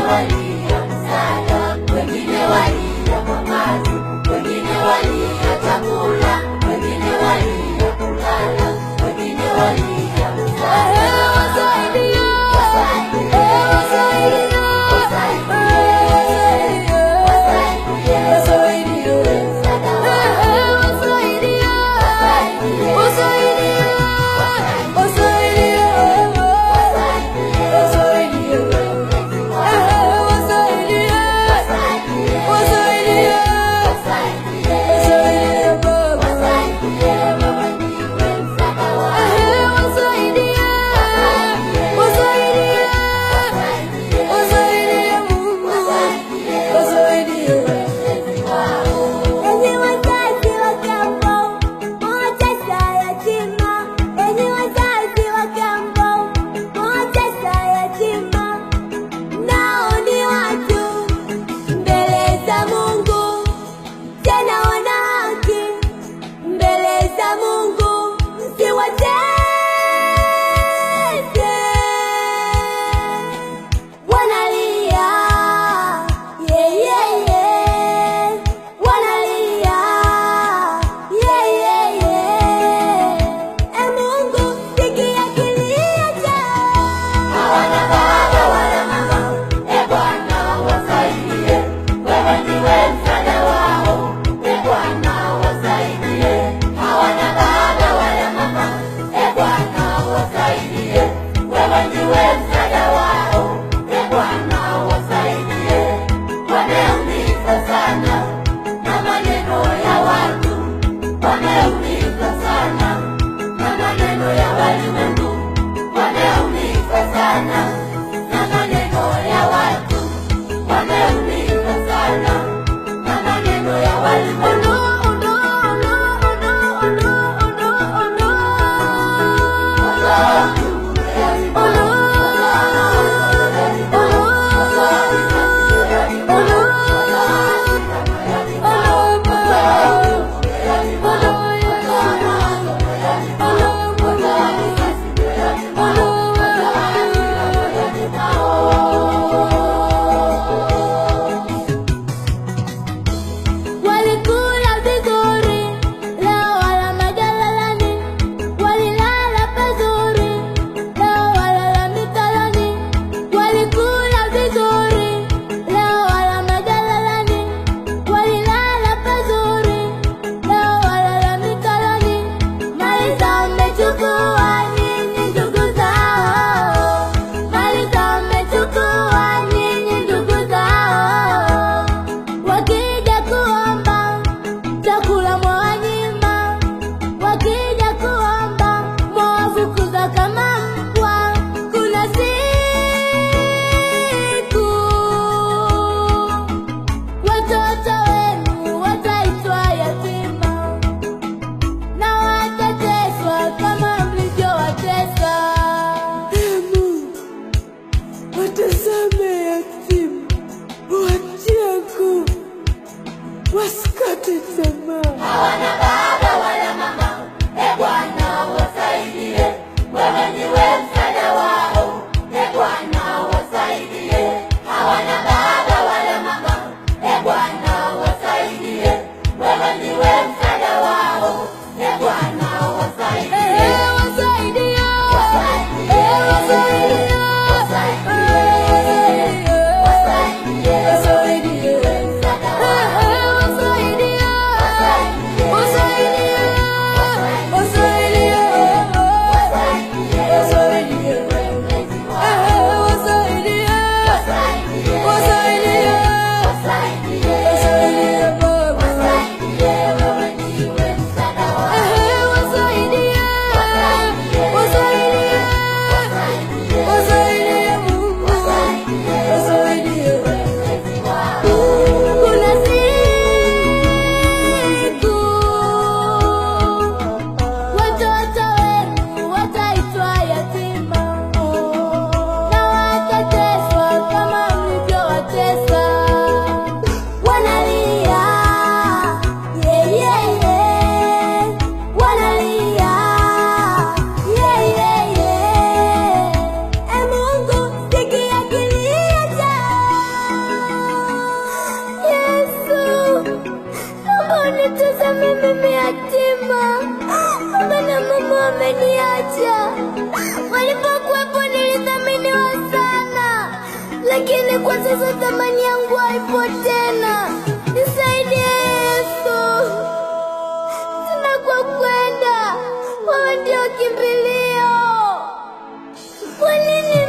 walia msaada, wengine walia mavazi, wengine walia chakula, wengine walia kulala, wengine walia msaada. Wasaidie, wasaidie, wasaidie, wasaidie, wasaidie, msaada wao. Wasaidie, wasaidie, wasaidie, wasikate tamaa. Hawana baba wala mama, Bwana wasaidie, wewe ndiwe msaada wao, Bwana wasaidie. Hawana baba wala mama, Bwana wasaidie, wewe ndiwe msaada wao, Bwana wasaidie. Wasaidie, wasaidie, wasaidie, wasaidie, wasaidie, msaada wao. Wasaidie, wasaidie, wasaidie. sasa mimi yatima. Baba na mama wameniacha. Walipokuwepo nilithaminiwa sana, lakini kwa sasa thamani yangu haipo tena. Nisaidie Yesu, sina kwa kwenda, wewe ndio kimbilio. Kwa nini